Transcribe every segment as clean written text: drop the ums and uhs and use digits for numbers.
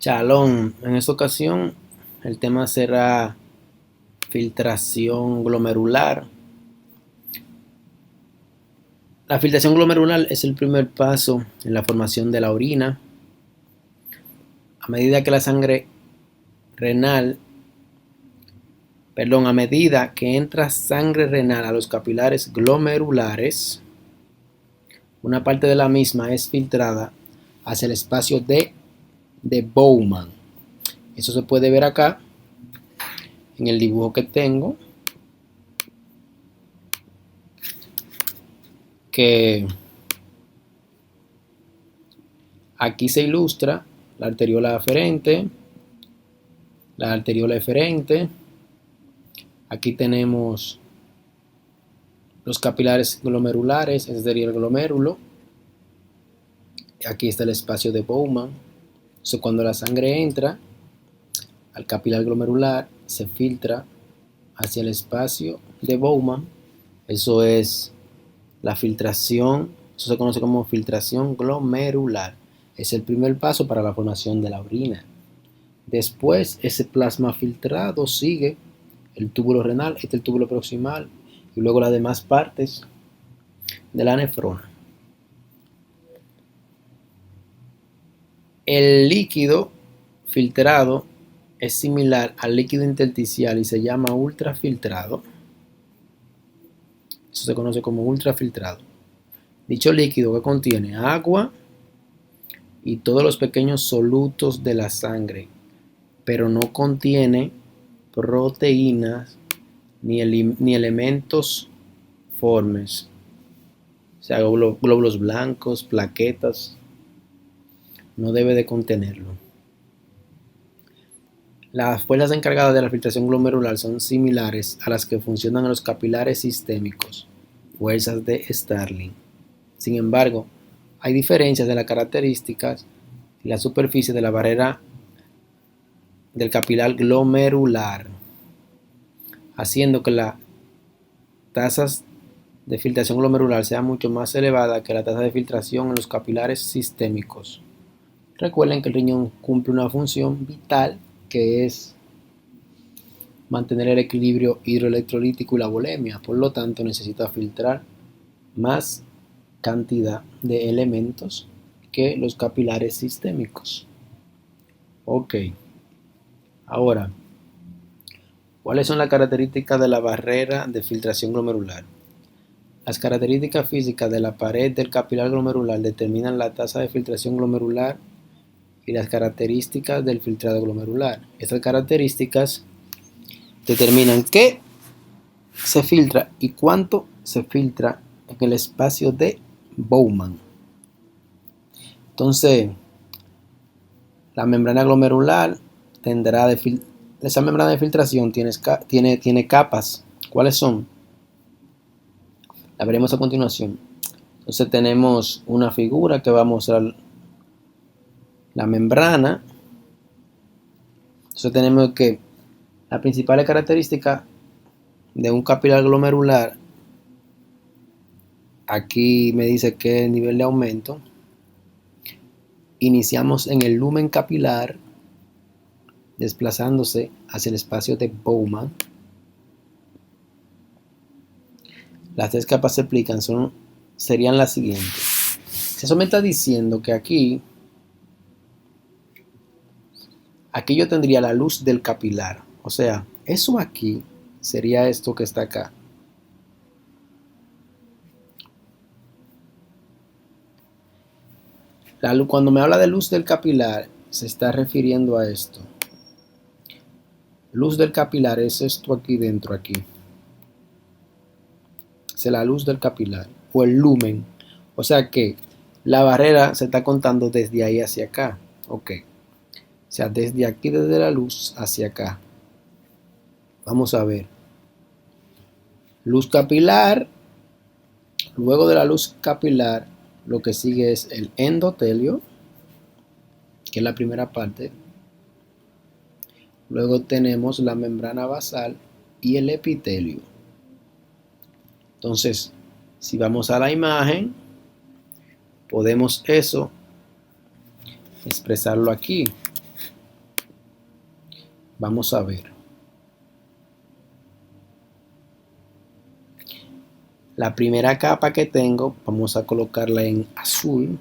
Shalom, en esta ocasión el tema será filtración glomerular. La filtración glomerular es el primer paso en la formación de la orina. A medida que a medida que entra sangre renal a los capilares glomerulares, una parte de la misma es filtrada hacia el espacio de Bowman. Eso se puede ver acá en el dibujo que tengo, que aquí se ilustra la arteriola aferente, la arteriola eferente. Aquí tenemos los capilares glomerulares, ese sería el glomérulo. Aquí está el espacio de Bowman. Entonces, cuando la sangre entra al capilar glomerular, se filtra hacia el espacio de Bowman. Eso es la filtración, eso se conoce como filtración glomerular. Es el primer paso para la formación de la orina. Después, ese plasma filtrado sigue el túbulo renal, el túbulo proximal y luego las demás partes de la nefrona. El líquido filtrado es similar al líquido intersticial y se llama ultrafiltrado. Eso se conoce como ultrafiltrado. Dicho líquido que contiene agua y todos los pequeños solutos de la sangre, pero no contiene proteínas ni elementos formes, o sea, glóbulos blancos, plaquetas, no debe de contenerlo. Las fuerzas encargadas de la filtración glomerular son similares a las que funcionan en los capilares sistémicos, fuerzas de Starling. Sin embargo, hay diferencias en las características y la superficie de la barrera del capilar glomerular, haciendo que las tasas de filtración glomerular sea mucho más elevada que la tasa de filtración en los capilares sistémicos. Recuerden que el riñón cumple una función vital que es mantener el equilibrio hidroelectrolítico y la volemia, por lo tanto necesita filtrar más cantidad de elementos que los capilares sistémicos. Ok, ahora, ¿cuáles son las características de la barrera de filtración glomerular? Las características físicas de la pared del capilar glomerular determinan la tasa de filtración glomerular y las características del filtrado glomerular. Estas características determinan qué se filtra y cuánto se filtra en el espacio de Bowman. Entonces, la membrana glomerular tendrá esa membrana de filtración tiene capas. ¿Cuáles son? La veremos a continuación. Entonces tenemos una figura que va a mostrar la membrana. Entonces tenemos que la principal característica de un capilar glomerular, aquí me dice que nivel de aumento. Iniciamos en el lumen capilar, desplazándose hacia el espacio de Bowman. Las tres capas se aplican serían las siguientes. Eso me está diciendo que aquí yo tendría la luz del capilar. O sea, eso aquí sería esto que está acá. Cuando me habla de luz del capilar, se está refiriendo a esto. Luz del capilar es esto aquí dentro, aquí. Es la luz del capilar o el lumen. O sea que la barrera se está contando desde ahí hacia acá. Ok. O sea, desde aquí, desde la luz hacia acá. Vamos a ver. Luz capilar. Luego de la luz capilar, lo que sigue es el endotelio, que es la primera parte. Luego tenemos la membrana basal y el epitelio. Entonces, si vamos a la imagen, podemos eso expresarlo aquí. Vamos a ver. La primera capa que tengo, vamos a colocarla en azul.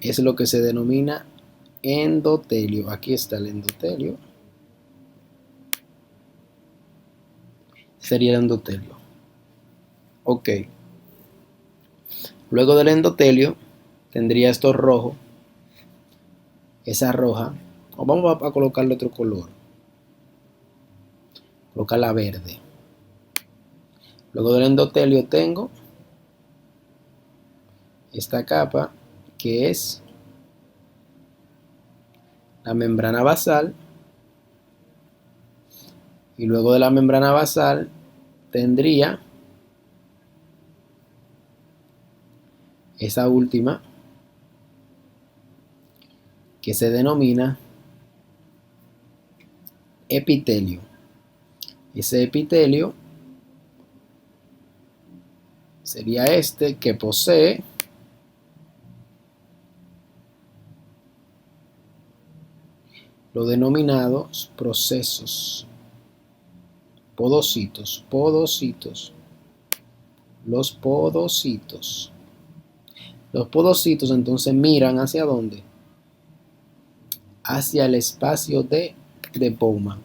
Es lo que se denomina endotelio. Aquí está el endotelio. Sería el endotelio. Ok. Luego del endotelio tendría esto rojo. Esa roja. O vamos a colocarle otro color. Colocarla verde. Luego del endotelio tengo esta capa que es la membrana basal. Y luego de la membrana basal tendría esa última que se denomina epitelio. Ese epitelio sería este que posee los denominados procesos podocitos, los podocitos. Los podocitos entonces miran hacia dónde, hacia el espacio de Bowman.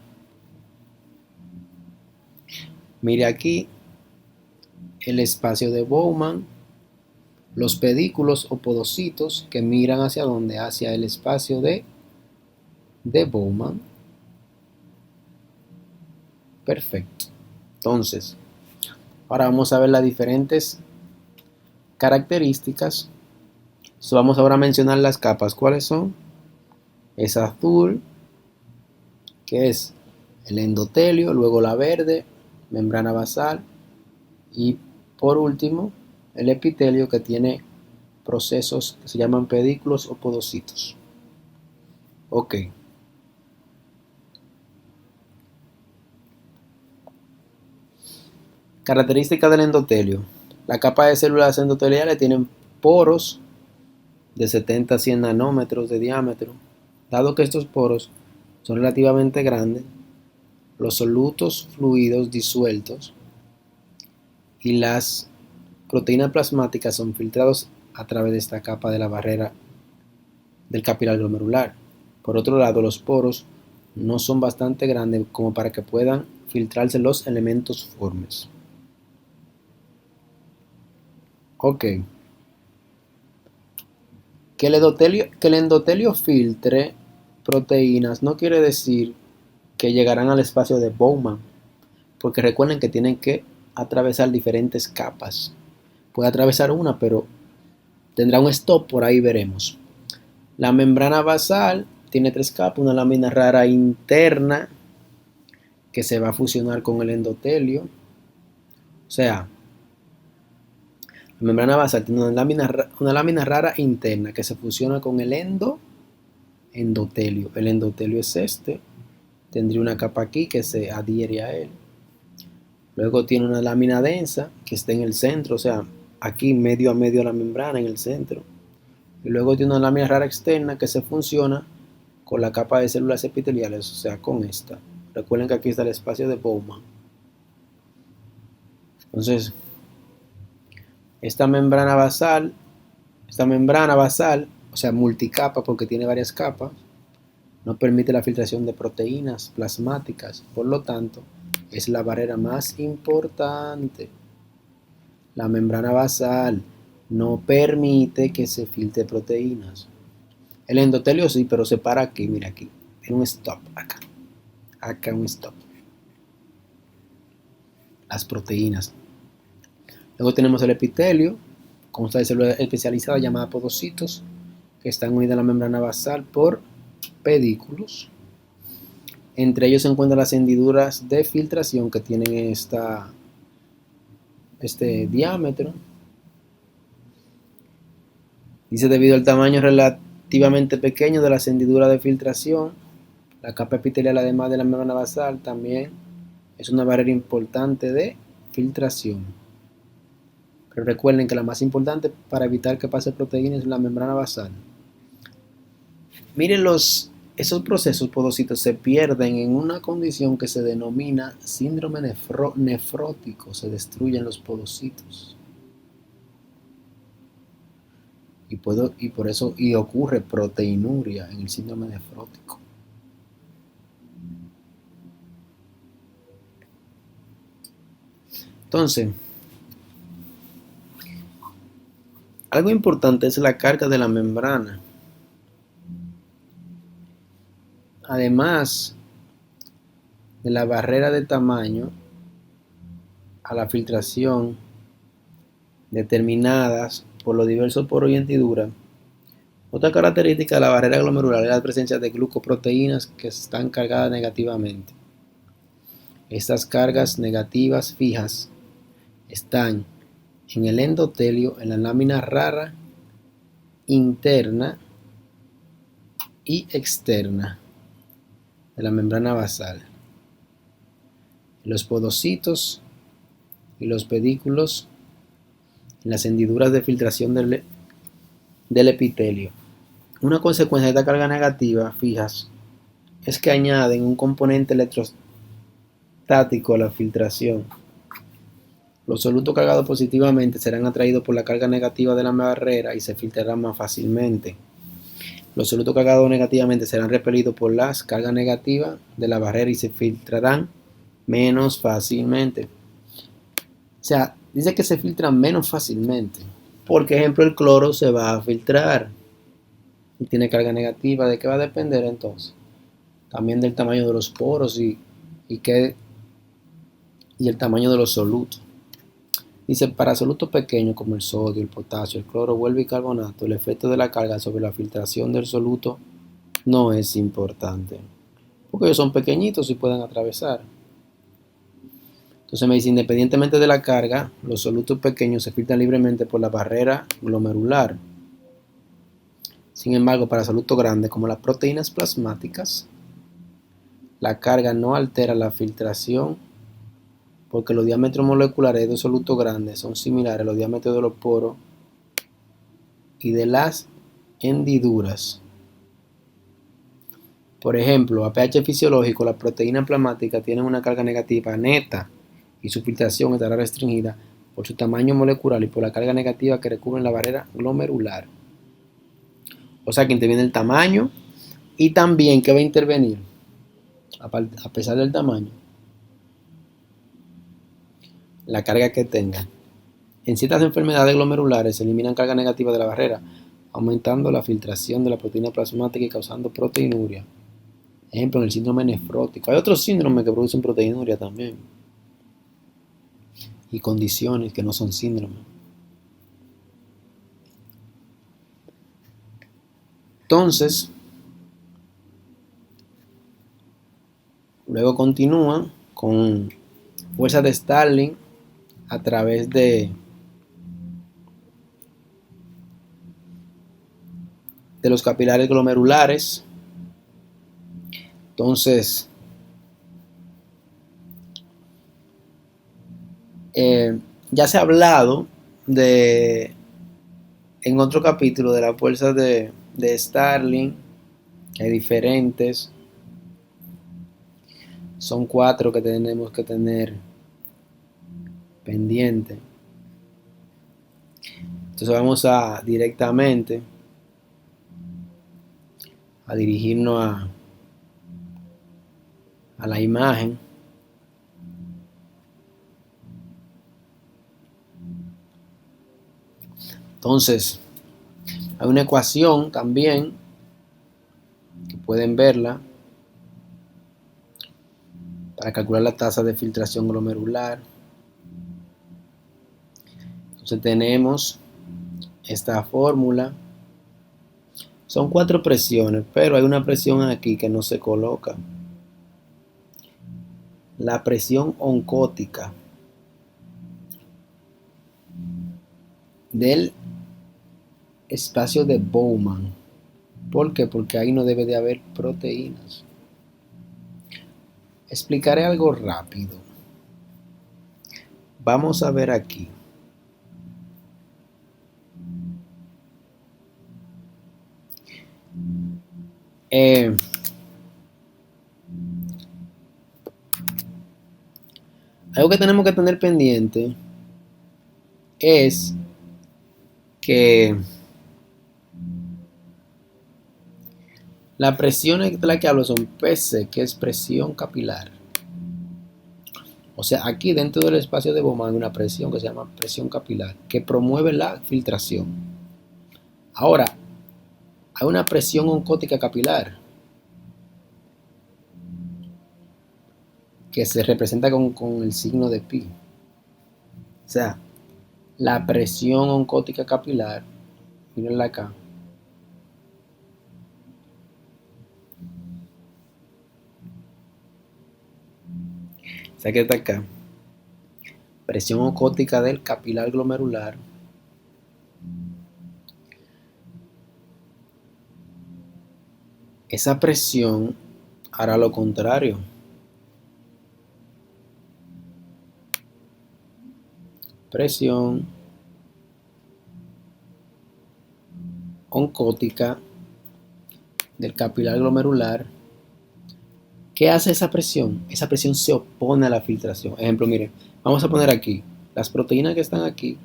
Mire aquí el espacio de Bowman, los pedículos o podocitos que miran hacia dónde, hacia el espacio de Bowman. Perfecto. Entonces, ahora vamos a ver las diferentes características. Vamos ahora a mencionar las capas. ¿Cuáles son? Es azul, que es el endotelio, luego la verde, membrana basal, y por último el epitelio, que tiene procesos que se llaman pedículos o podocitos. Ok. Características del endotelio. La capa de células endoteliales tienen poros de 70 a 100 nanómetros de diámetro. Dado que estos poros son relativamente grandes, los solutos fluidos disueltos y las proteínas plasmáticas son filtrados a través de esta capa de la barrera del capilar glomerular. Por otro lado, los poros no son bastante grandes como para que puedan filtrarse los elementos formes. Ok. Que el endotelio filtre proteínas no quiere decir que llegarán al espacio de Bowman, porque recuerden que tienen que atravesar diferentes capas. Puede atravesar una, pero tendrá un stop, por ahí veremos. La membrana basal tiene 3 capas, una lámina rara interna que se va a fusionar con el endotelio. O sea, la membrana basal tiene una lámina rara interna que se fusiona con el endotelio. El endotelio es este. Tendría una capa aquí que se adhiere a él. Luego tiene una lámina densa que está en el centro, o sea, aquí medio a medio de la membrana en el centro. Y luego tiene una lámina rara externa que se fusiona con la capa de células epiteliales, o sea, con esta. Recuerden que aquí está el espacio de Bowman. Entonces, esta membrana basal, o sea, multicapa porque tiene varias capas, no permite la filtración de proteínas plasmáticas, por lo tanto, es la barrera más importante. La membrana basal no permite que se filtre proteínas. El endotelio sí, pero se para aquí, mira aquí. Tiene un stop acá. Acá un stop. Las proteínas. Luego tenemos el epitelio, consta de células especializadas llamadas podocitos, que están unidas a la membrana basal por pedículos. Entre ellos se encuentran las hendiduras de filtración que tienen este diámetro. Dice, debido al tamaño relativamente pequeño de las hendiduras de filtración, la capa epitelial, además de la membrana basal, también es una barrera importante de filtración. Pero recuerden que la más importante para evitar que pase proteínas es la membrana basal. Miren los esos procesos podocitos se pierden en una condición que se denomina síndrome nefrótico. Se destruyen los podocitos. Y por eso ocurre proteinuria en el síndrome nefrótico. Entonces, algo importante es la carga de la membrana. Además de la barrera de tamaño a la filtración determinadas por los diversos poros y hendiduras, otra característica de la barrera glomerular es la presencia de glucoproteínas que están cargadas negativamente. Estas cargas negativas fijas están en el endotelio, en la lámina rara interna y externa de la membrana basal, en los podocitos y los pedículos, en las hendiduras de filtración del epitelio. Una consecuencia de esta carga negativa fijas es que añaden un componente electrostático a la filtración. Los solutos cargados positivamente serán atraídos por la carga negativa de la barrera y se filtrarán más fácilmente. Los solutos cargados negativamente serán repelidos por las cargas negativas de la barrera y se filtrarán menos fácilmente. O sea, dice que se filtran menos fácilmente. Por ejemplo, el cloro se va a filtrar y tiene carga negativa. ¿De qué va a depender entonces? También del tamaño de los poros y el tamaño de los solutos. Dice, para solutos pequeños como el sodio, el potasio, el cloro o el bicarbonato, el efecto de la carga sobre la filtración del soluto no es importante, porque ellos son pequeñitos y pueden atravesar. Entonces me dice, independientemente de la carga, los solutos pequeños se filtran libremente por la barrera glomerular. Sin embargo, para solutos grandes como las proteínas plasmáticas, la carga no altera la filtración porque los diámetros moleculares de los solutos grandes son similares a los diámetros de los poros y de las hendiduras. Por ejemplo, a pH fisiológico, las proteínas plasmáticas tienen una carga negativa neta y su filtración estará restringida por su tamaño molecular y por la carga negativa que recubre la barrera glomerular. O sea que interviene el tamaño y también que va a intervenir, a pesar del tamaño, la carga que tenga. En ciertas enfermedades glomerulares se eliminan cargas negativas de la barrera, aumentando la filtración de la proteína plasmática y causando proteinuria. Ejemplo, en el síndrome nefrótico. Hay otros síndromes que producen proteinuria también. Y condiciones que no son síndromes. Entonces, luego continúa con fuerza de Starling a través de los capilares glomerulares. Entonces, ya se ha hablado en otro capítulo de la fuerza de Starling, que hay diferentes. Son 4 que tenemos que tener pendiente. Entonces vamos directamente a dirigirnos a la imagen. Entonces, hay una ecuación también que pueden verla para calcular la tasa de filtración glomerular. Entonces tenemos esta fórmula. Son 4 presiones, pero hay una presión aquí que no se coloca. La presión oncótica del espacio de Bowman. ¿Por qué? Porque ahí no debe de haber proteínas. Explicaré algo rápido. Vamos a ver aquí. Algo que tenemos que tener pendiente es que la presión de la que hablo son PC, que es presión capilar. O sea, aquí dentro del espacio de Bowman hay una presión que se llama presión capilar, que promueve la filtración. Ahora, hay una presión oncótica capilar, que se representa con el signo de pi. O sea, la presión oncótica capilar, mírenla acá, o sea que está acá, presión oncótica del capilar glomerular, esa presión hará lo contrario. Presión oncótica del capilar glomerular. ¿Qué hace esa presión? Esa presión se opone a la filtración. Ejemplo, mire, vamos a poner aquí las proteínas que están aquí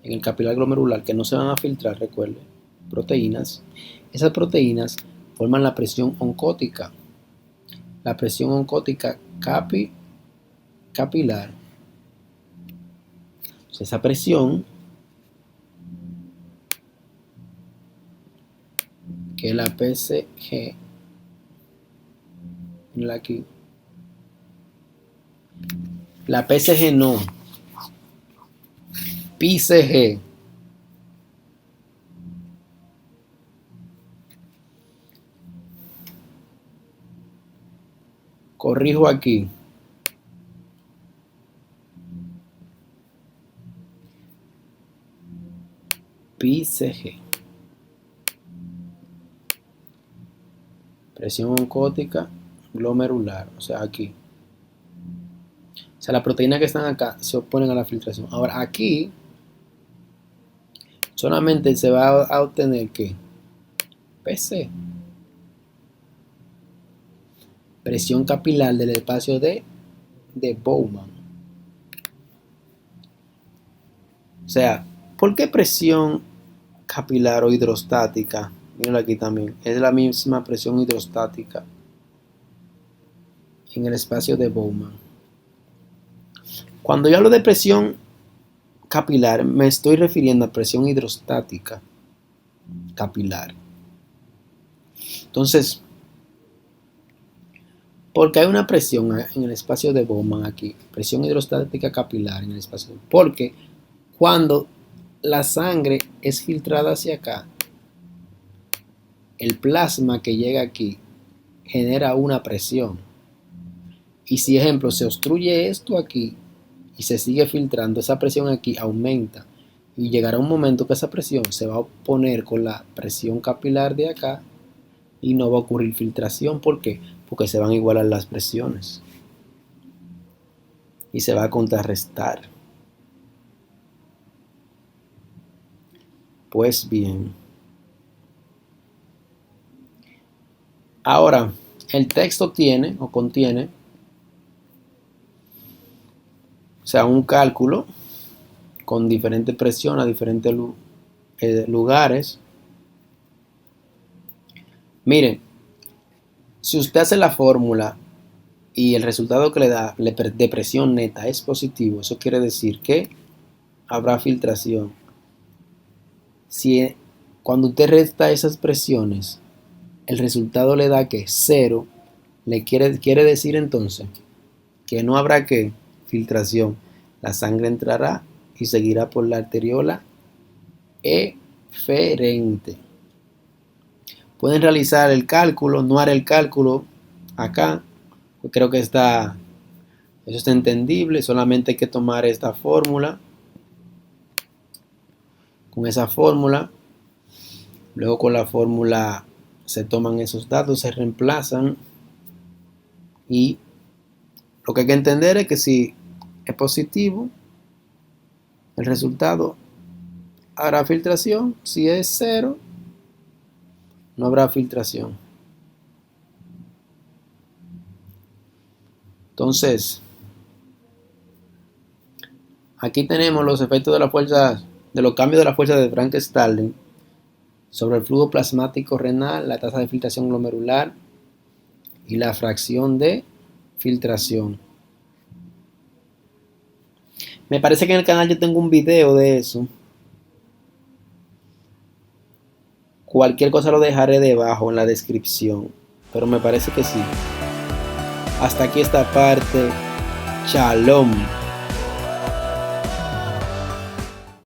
en el capilar glomerular que no se van a filtrar, recuerde, proteínas. Esas proteínas forman la presión oncótica. La presión oncótica capilar. O sea, esa presión que es la PCG, aquí, la PCG no, PCG. Corrijo aquí. PCG. Presión oncótica glomerular. O sea, aquí. O sea, las proteínas que están acá se oponen a la filtración. Ahora, aquí solamente se va a obtener que PC. Presión capilar del espacio de Bowman. O sea, ¿por qué presión capilar o hidrostática? Mírenlo aquí también. Es la misma presión hidrostática en el espacio de Bowman. Cuando yo hablo de presión capilar, me estoy refiriendo a presión hidrostática capilar. Entonces, porque hay una presión en el espacio de Bowman aquí, presión hidrostática capilar en el espacio, porque cuando la sangre es filtrada hacia acá, el plasma que llega aquí genera una presión. Y si, ejemplo, se obstruye esto aquí y se sigue filtrando, esa presión aquí aumenta. Y llegará un momento que esa presión se va a oponer con la presión capilar de acá y no va a ocurrir filtración. ¿Por qué? Porque se van a igualar las presiones y se va a contrarrestar. Pues bien, ahora el texto tiene o contiene, o sea, un cálculo con diferente presión a diferentes lugares. Miren, si usted hace la fórmula y el resultado que le da de presión neta es positivo, eso quiere decir que habrá filtración. Si cuando usted resta esas presiones, el resultado le da que 0, quiere decir entonces que no habrá que filtración. La sangre entrará y seguirá por la arteriola eferente. Pueden realizar el cálculo, no haré el cálculo acá. Creo que eso está entendible. Solamente hay que tomar esta fórmula. Con esa fórmula, luego con la fórmula se toman esos datos, se reemplazan y lo que hay que entender es que si es positivo, el resultado habrá filtración. Si es 0, no habrá filtración. Entonces, Aquí tenemos los efectos de la fuerza, de los cambios de la fuerza de Frank-Starling sobre el flujo plasmático renal, la tasa de filtración glomerular y la fracción de filtración. Me parece que en el canal yo tengo un video de eso. Cualquier cosa lo dejaré debajo en la descripción, pero me parece que sí. Hasta aquí esta parte. Shalom.